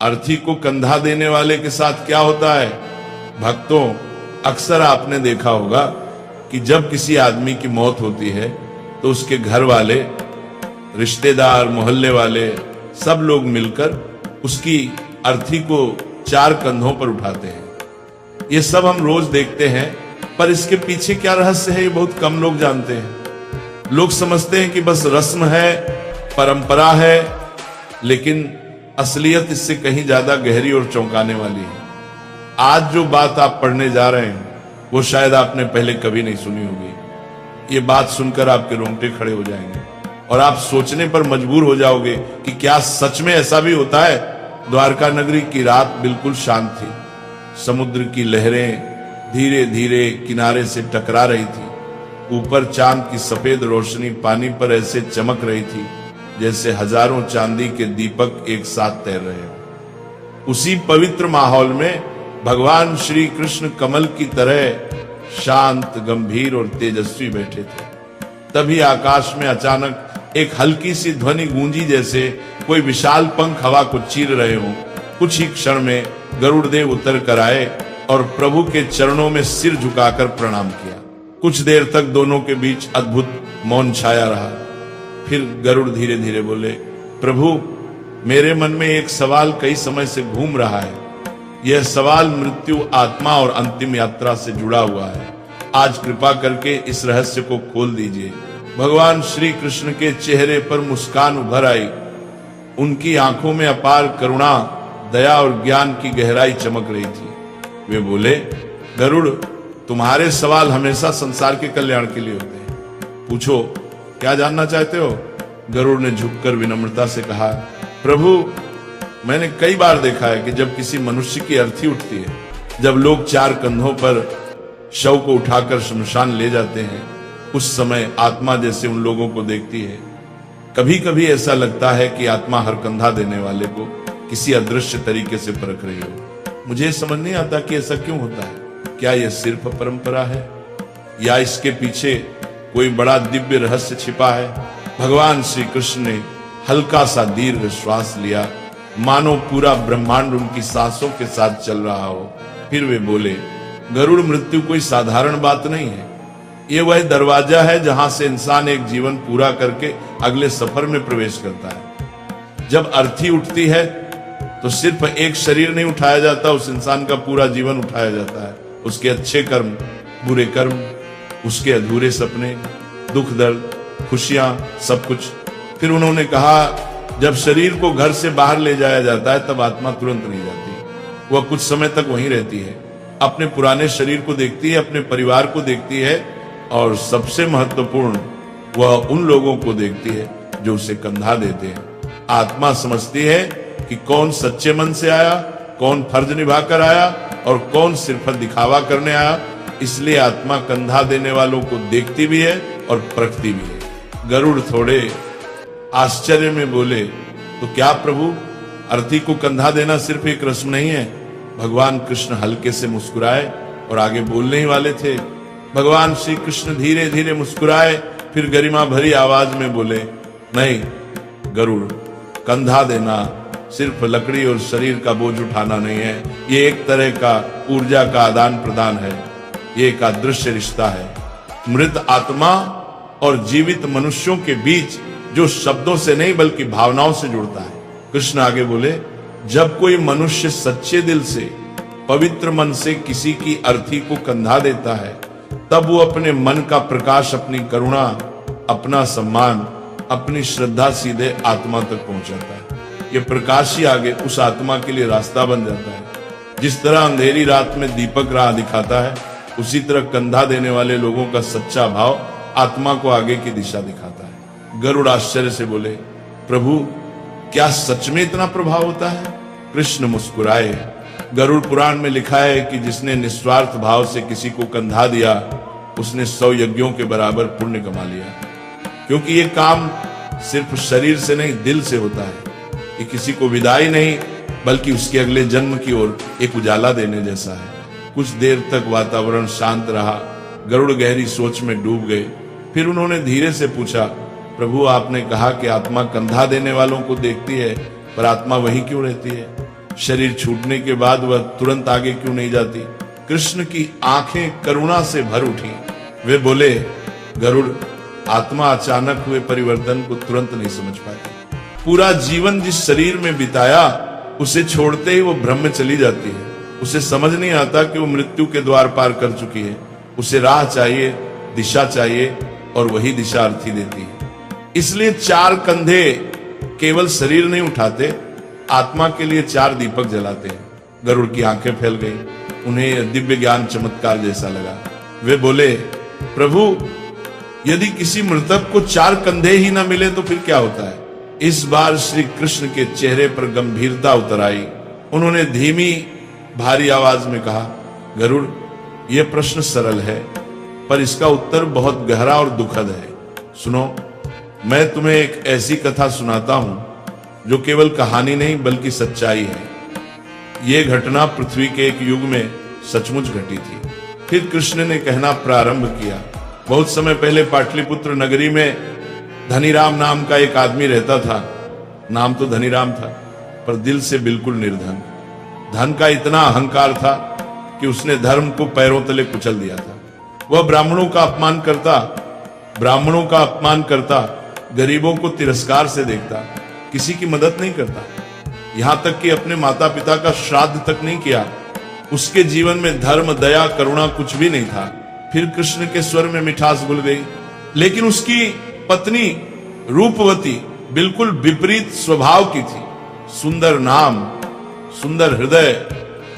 अर्थी को कंधा देने वाले के साथ क्या होता है? भक्तों, अक्सर आपने देखा होगा कि जब किसी आदमी की मौत होती है तो उसके घर वाले, रिश्तेदार, मोहल्ले वाले सब लोग मिलकर उसकी अर्थी को 4 कंधों पर उठाते हैं। ये सब हम रोज देखते हैं, पर इसके पीछे क्या रहस्य है ये बहुत कम लोग जानते हैं। लोग समझते हैं कि बस रस्म है, परंपरा है, लेकिन असलियत इससे कहीं ज्यादा गहरी और चौंकाने वाली है। आज जो बात आप पढ़ने जा रहे हैं वो शायद आपने पहले कभी नहीं सुनी होगी। ये बात सुनकर आपके रोंगटे खड़े हो जाएंगे और आप सोचने पर मजबूर हो जाओगे कि क्या सच में ऐसा भी होता है। द्वारका नगरी की रात बिल्कुल शांत थी। समुद्र की लहरें धीरे धीरे किनारे से टकरा रही थी। ऊपर चांद की सफेद रोशनी पानी पर ऐसे चमक रही थी जैसे हजारों चांदी के दीपक एक साथ तैर रहे हो। उसी पवित्र माहौल में भगवान श्री कृष्ण कमल की तरह शांत, गंभीर और तेजस्वी बैठे थे। तभी आकाश में अचानक एक हल्की सी ध्वनि गूंजी जैसे कोई विशाल पंख हवा को चीर रहे हो। कुछ ही क्षण में गरुड़ देव उतर कर आए और प्रभु के चरणों में सिर झुकाकर प्रणाम किया। कुछ देर तक दोनों के बीच अद्भुत मौन छाया रहा। फिर गरुड़ धीरे धीरे बोले, प्रभु, मेरे मन में एक सवाल कई समय से घूम रहा है। यह सवाल मृत्यु, आत्मा और अंतिम यात्रा से जुड़ा हुआ है। आज कृपा करके इस रहस्य को खोल दीजिए। भगवान श्री कृष्ण के चेहरे पर मुस्कान उभर आई। उनकी आंखों में अपार करुणा, दया और ज्ञान की गहराई चमक रही थी। वे बोले, गरुड़, तुम्हारे सवाल हमेशा संसार के कल्याण के लिए होते हैं। पूछो, क्या जानना चाहते हो? गरुड़ ने झुककर विनम्रता से कहा, प्रभु, मैंने कई बार देखा है कि जब किसी मनुष्य की अर्थी उठती है, जब लोग 4 कंधों पर शव को उठाकर शमशान ले जाते हैं, उस समय आत्मा जैसे उन लोगों को देखती है। कभी कभी ऐसा लगता है कि आत्मा हर कंधा देने वाले को किसी अदृश्य तरीके से परख रही हो। मुझे समझ नहीं आता कि ऐसा क्यों होता है। क्या यह सिर्फ परंपरा है या इसके पीछे कोई बड़ा दिव्य रहस्य छिपा है? भगवान श्री कृष्ण ने हल्का सा दीर्घ श्वास लिया, मानो पूरा ब्रह्मांड उनकी सांसों के साथ चल रहा हो। फिर वे बोले, गरुड़, मृत्यु कोई साधारण बात नहीं है। ये वह दरवाजा है जहां से इंसान एक जीवन पूरा करके अगले सफर में प्रवेश करता है। जब अर्थी उठती है तो सिर्फ एक शरीर नहीं उठाया जाता, उस इंसान का पूरा जीवन उठाया जाता है। उसके अच्छे कर्म, बुरे कर्म, उसके अधूरे सपने, दुख दर्द, खुशियां, सब कुछ। फिर उन्होंने कहा, जब शरीर को घर से बाहर ले जाया जाता है तब आत्मा तुरंत नहीं जाती। वह कुछ समय तक वहीं रहती है, अपने पुराने शरीर को देखती है, अपने परिवार को देखती है और सबसे महत्वपूर्ण, वह उन लोगों को देखती है जो उसे कंधा देते हैं। आत्मा समझती है कि कौन सच्चे मन से आया, कौन फर्ज निभाकर आया और कौन सिर्फ दिखावा करने आया। इसलिए आत्मा कंधा देने वालों को देखती भी है और परखती भी है। गरुड़ थोड़े आश्चर्य में बोले, तो क्या प्रभु, अर्थी को कंधा देना सिर्फ एक रस्म नहीं है? भगवान कृष्ण हल्के से मुस्कुराए और आगे बोलने ही वाले थे। भगवान श्री कृष्ण धीरे धीरे मुस्कुराए, फिर गरिमा भरी आवाज में बोले, नहीं गरुड़, कंधा देना सिर्फ लकड़ी और शरीर का बोझ उठाना नहीं है। ये एक तरह का ऊर्जा का आदान प्रदान है। ये एक अदृश्य रिश्ता है, मृत आत्मा और जीवित मनुष्यों के बीच, जो शब्दों से नहीं बल्कि भावनाओं से जुड़ता है। कृष्ण आगे बोले, जब कोई मनुष्य सच्चे दिल से, पवित्र मन से किसी की अर्थी को कंधा देता है, तब वो अपने मन का प्रकाश, अपनी करुणा, अपना सम्मान, अपनी श्रद्धा सीधे आत्मा तक पहुंचाता है। ये प्रकाश ही आगे उस आत्मा के लिए रास्ता बन जाता है। जिस तरह अंधेरी रात में दीपक राह दिखाता है, उसी तरह कंधा देने वाले लोगों का सच्चा भाव आत्मा को आगे की दिशा दिखाता है। गरुड़ आश्चर्य से बोले, प्रभु, क्या सच में इतना प्रभाव होता है? कृष्ण मुस्कुराए। गरुड़ पुराण में लिखा है कि जिसने निस्वार्थ भाव से किसी को कंधा दिया, उसने 100 यज्ञों के बराबर पुण्य कमा लिया। क्योंकि ये काम सिर्फ शरीर से नहीं, दिल से होता है। ये किसी को विदाई नहीं, बल्कि उसके अगले जन्म की ओर एक उजाला देने जैसा है। कुछ देर तक वातावरण शांत रहा। गरुड़ गहरी सोच में डूब गए। फिर उन्होंने धीरे से पूछा, प्रभु, आपने कहा कि आत्मा कंधा देने वालों को देखती है, पर आत्मा वहीं क्यों रहती है? शरीर छूटने के बाद वह तुरंत आगे क्यों नहीं जाती? कृष्ण की आंखें करुणा से भर उठी। वे बोले, गरुड़, आत्मा अचानक हुए परिवर्तन को तुरंत नहीं समझ पाती। पूरा जीवन जिस शरीर में बिताया उसे छोड़ते ही वो भ्रम में चली जाती है। उसे समझ नहीं आता कि वो मृत्यु के द्वार पार कर चुकी है। उसे राह चाहिए, दिशा चाहिए, और वही दिशा अर्थी देती है। इसलिए 4 कंधे केवल शरीर नहीं उठाते, आत्मा के लिए 4 दीपक जलाते हैं। गरुड़ की आंखें फैल गई, उन्हें दिव्य ज्ञान चमत्कार जैसा लगा। वे बोले, प्रभु, यदि किसी मृतक को 4 कंधे ही ना मिले तो फिर क्या होता है? इस बार श्री कृष्ण के चेहरे पर गंभीरता उतर आई। उन्होंने धीमी भारी आवाज में कहा, गरुड़, यह प्रश्न सरल है, पर इसका उत्तर बहुत गहरा और दुखद है। सुनो, मैं तुम्हें एक ऐसी कथा सुनाता हूं जो केवल कहानी नहीं बल्कि सच्चाई है। यह घटना पृथ्वी के एक युग में सचमुच घटी थी। फिर कृष्ण ने कहना प्रारंभ किया, बहुत समय पहले पाटलिपुत्र नगरी में धनीराम नाम का एक आदमी रहता था। नाम तो धनीराम था, पर दिल से बिल्कुल निर्धन। धन का इतना अहंकार था कि उसने धर्म को पैरों तले कुचल दिया था। वह ब्राह्मणों का अपमान करता, गरीबों को तिरस्कार से देखता, किसी की मदद नहीं करता, यहां तक कि अपने माता पिता का श्राद्ध तक नहीं किया। उसके जीवन में धर्म, दया, करुणा कुछ भी नहीं था। फिर कृष्ण के स्वर में मिठास घुल गई, लेकिन उसकी पत्नी रूपवती बिल्कुल विपरीत स्वभाव की थी। सुंदर नाम, सुंदर हृदय,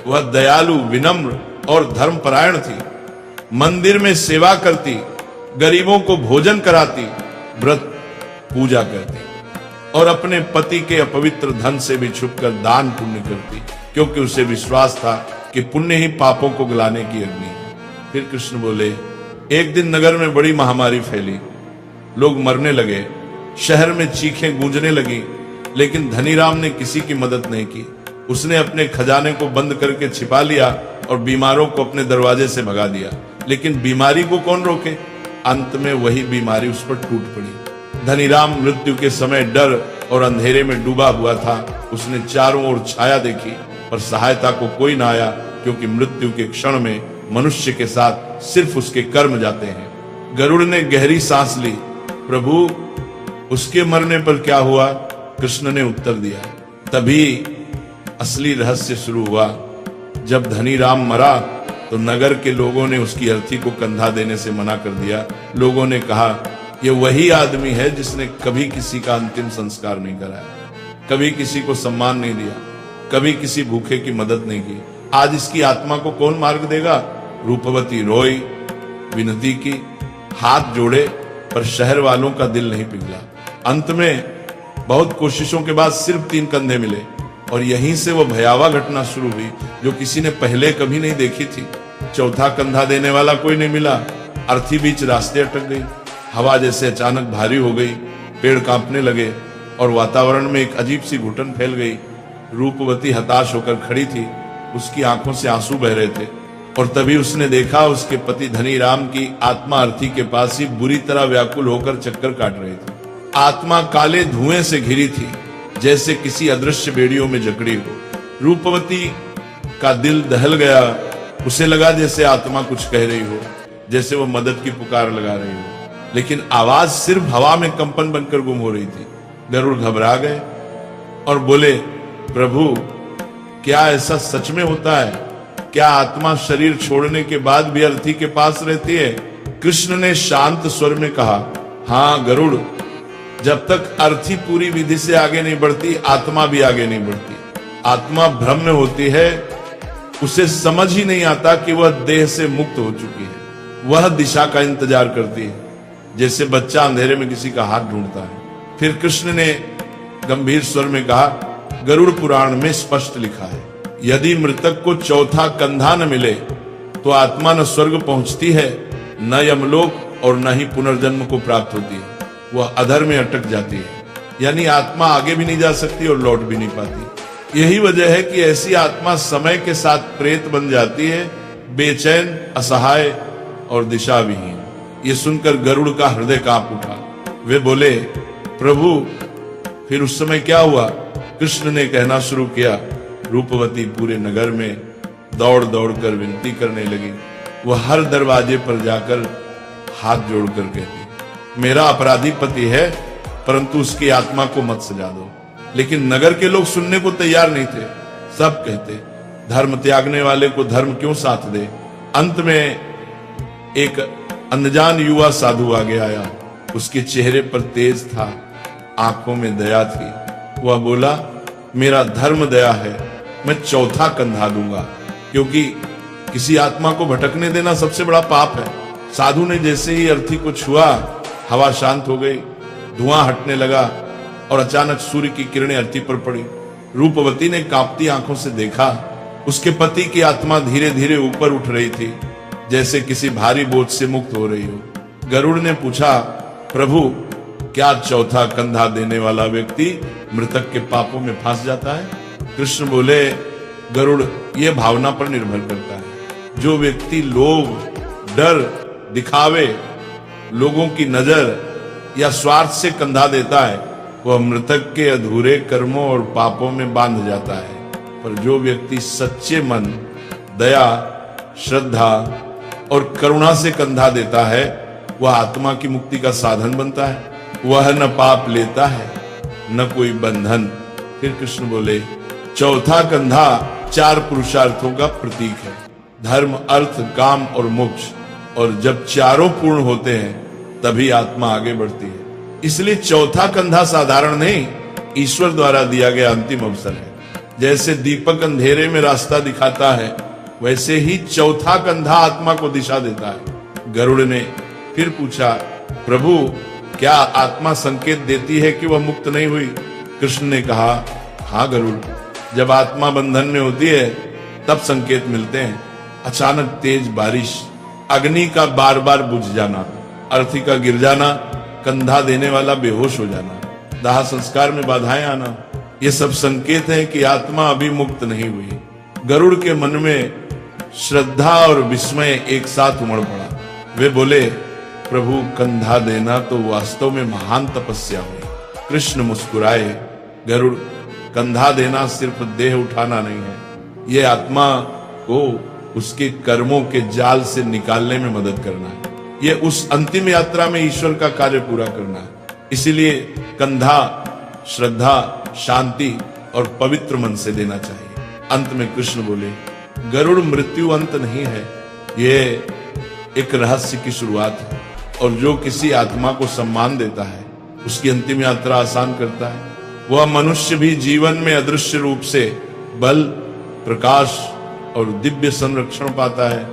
वह दयालु, विनम्र और धर्मपरायण थी। मंदिर में सेवा करती, गरीबों को भोजन कराती, व्रत पूजा करती और अपने पति के अपवित्र धन से भी छुपकर दान पुण्य करती, क्योंकि उसे विश्वास था कि पुण्य ही पापों को गलाने की अग्नि है। फिर कृष्ण बोले, एक दिन नगर में बड़ी महामारी फैली, लोग मरने लगे, शहर में चीखें गूंजने लगी, लेकिन धनीराम ने किसी की मदद नहीं की। उसने अपने खजाने को बंद करके छिपा लिया और बीमारों को अपने दरवाजे से भगा दिया। लेकिन बीमारी को कौन रोके? अंत में वही बीमारी उस पर टूट पड़ी। धनीराम मृत्यु के समय डर और अंधेरे में डूबा हुआ था। उसने चारों ओर छाया देखी, पर सहायता को कोई ना आया, क्योंकि मृत्यु के क्षण में मनुष्य के साथ सिर्फ उसके कर्म जाते हैं। गरुड़ ने गहरी सांस ली, प्रभु, उसके मरने पर क्या हुआ? कृष्ण ने उत्तर दिया। तभी असली रहस्य शुरू हुआ। जब धनीराम मरा तो नगर के लोगों ने उसकी अर्थी को कंधा देने से मना कर दिया। लोगों ने कहा, यह वही आदमी है जिसने कभी किसी का अंतिम संस्कार नहीं कराया, कभी किसी को सम्मान नहीं दिया, कभी किसी भूखे की मदद नहीं की। आज इसकी आत्मा को कौन मार्ग देगा? रूपवती रोई, विनती की, हाथ जोड़े, पर शहर वालों का दिल नहीं पिघला। अंत में बहुत कोशिशों के बाद सिर्फ 3 कंधे मिले, और यहीं से वह भयावह घटना शुरू हुई जो किसी ने पहले कभी नहीं देखी थी। चौथा कंधा देने वाला कोई नहीं मिला। अर्थी बीच रास्ते अटक गई। हवा जैसे अचानक भारी हो गई, पेड़ कांपने लगे और वातावरण में एक अजीब सी घुटन फैल गई। रूपवती हताश होकर खड़ी थी, उसकी आंखों से आंसू बह रहे थे, और तभी उसने देखा उसके पति धनीराम की आत्मा अर्थी के पास ही बुरी तरह व्याकुल होकर चक्कर काट रही थी। आत्मा काले धुएं से घिरी थी, जैसे किसी अदृश्य बेड़ियों में जकड़ी हो। रूपवती का दिल दहल गया। उसे लगा जैसे आत्मा कुछ कह रही हो, जैसे वो मदद की पुकार लगा रही हो, लेकिन आवाज सिर्फ हवा में कंपन बनकर गुम हो रही थी। गरुड़ घबरा गए और बोले, प्रभु, क्या ऐसा सच में होता है? क्या आत्मा शरीर छोड़ने के बाद भी अर्थी के पास रहती है? कृष्ण ने शांत स्वर में कहा, हाँ गरुड़, जब तक अर्थी पूरी विधि से आगे नहीं बढ़ती, आत्मा भी आगे नहीं बढ़ती। आत्मा भ्रम में होती है, उसे समझ ही नहीं आता कि वह देह से मुक्त हो चुकी है। वह दिशा का इंतजार करती है, जैसे बच्चा अंधेरे में किसी का हाथ ढूंढता है। फिर कृष्ण ने गंभीर स्वर में कहा, गरुड़ पुराण में स्पष्ट लिखा है, यदि मृतक को चौथा कंधा न मिले तो आत्मा न स्वर्ग पहुंचती है, न यमलोक और न ही पुनर्जन्म को प्राप्त होती है। वह अधर में अटक जाती है, यानी आत्मा आगे भी नहीं जा सकती और लौट भी नहीं पाती। यही वजह है कि ऐसी आत्मा समय के साथ प्रेत बन जाती है, बेचैन, असहाय और दिशाविहीन। ये सुनकर गरुड़ का हृदय कांप उठा। वे बोले, प्रभु, फिर उस समय क्या हुआ? कृष्ण ने कहना शुरू किया, रूपवती पूरे नगर में दौड़ दौड़ कर विनती करने लगी। वह हर दरवाजे पर जाकर हाथ जोड़कर कहती, मेरा अपराधी पति है, परंतु उसकी आत्मा को मत सजा दो। लेकिन नगर के लोग सुनने को तैयार नहीं थे। सब कहते, धर्म त्यागने वाले को धर्म क्यों साथ दे। अंत में एक अनजान युवा साधु आगे आया। उसके चेहरे पर तेज था, आंखों में दया थी। वह बोला, मेरा धर्म दया है, मैं चौथा कंधा दूंगा, क्योंकि किसी आत्मा को भटकने देना सबसे बड़ा पाप है। साधु ने जैसे ही अर्थी को छुआ, हवा शांत हो गई, धुआं हटने लगा और अचानक सूर्य की किरणें अर्थी पर पड़ी। रूपवती ने कांपती आंखों से देखा, उसके पति की आत्मा धीरे धीरे ऊपर उठ रही थी, जैसे किसी भारी बोझ से मुक्त हो रही हो। गरुड़ ने पूछा, प्रभु, क्या चौथा कंधा देने वाला व्यक्ति मृतक के पापों में फंस जाता है? कृष्ण बोले, गरुड़, यह भावना पर निर्भर करता है। जो व्यक्ति लोभ, डर, दिखावे, लोगों की नजर या स्वार्थ से कंधा देता है, वह मृतक के अधूरे कर्मों और पापों में बांध जाता है। पर जो व्यक्ति सच्चे मन, दया, श्रद्धा और करुणा से कंधा देता है, वह आत्मा की मुक्ति का साधन बनता है। वह न पाप लेता है, न कोई बंधन। फिर कृष्ण बोले, चौथा कंधा 4 पुरुषार्थों का प्रतीक है, धर्म, अर्थ, काम और मोक्ष। और जब चारों पूर्ण होते हैं तभी आत्मा आगे बढ़ती है। इसलिए चौथा कंधा साधारण नहीं, ईश्वर द्वारा दिया गया अंतिम अवसर है। जैसे दीपक अंधेरे में रास्ता दिखाता है, वैसे ही चौथा कंधा आत्मा को दिशा देता है। गरुड़ ने फिर पूछा, प्रभु, क्या आत्मा संकेत देती है कि वह मुक्त नहीं हुई? कृष्ण ने कहा, हाँ गरुड़, जब आत्मा बंधन में होती है तब संकेत मिलते हैं। अचानक तेज बारिश, अग्नि का बार बार बुझ जाना, अर्थी का गिर जाना, कंधा देने वाला बेहोश हो जाना, दाह संस्कार में बाधाएं आना, ये सब संकेत हैं कि आत्मा अभी मुक्त नहीं हुई। गरुड़ के मन में श्रद्धा और विस्मय एक साथ उमड़ पड़ा। वे बोले, प्रभु, कंधा देना तो वास्तव में महान तपस्या हुई। कृष्ण मुस्कुराए, गरुड़, कंधा देना सिर्फ देह उठाना नहीं है, ये आत्मा को उसके कर्मों के जाल से निकालने में मदद करना है। ये उस अंतिम यात्रा में ईश्वर का कार्य पूरा करना है। इसीलिए कंधा श्रद्धा, शांति और पवित्र मन से देना चाहिए। अंत में कृष्ण बोले, गरुड़, मृत्यु अंत नहीं है, ये एक रहस्य की शुरुआत है। और जो किसी आत्मा को सम्मान देता है, उसकी अंतिम यात्रा आसान करता है। वह मनुष्य भी जीवन में अदृश्य रूप से बल, प्रकाश और दिव्य संरक्षण पाता है।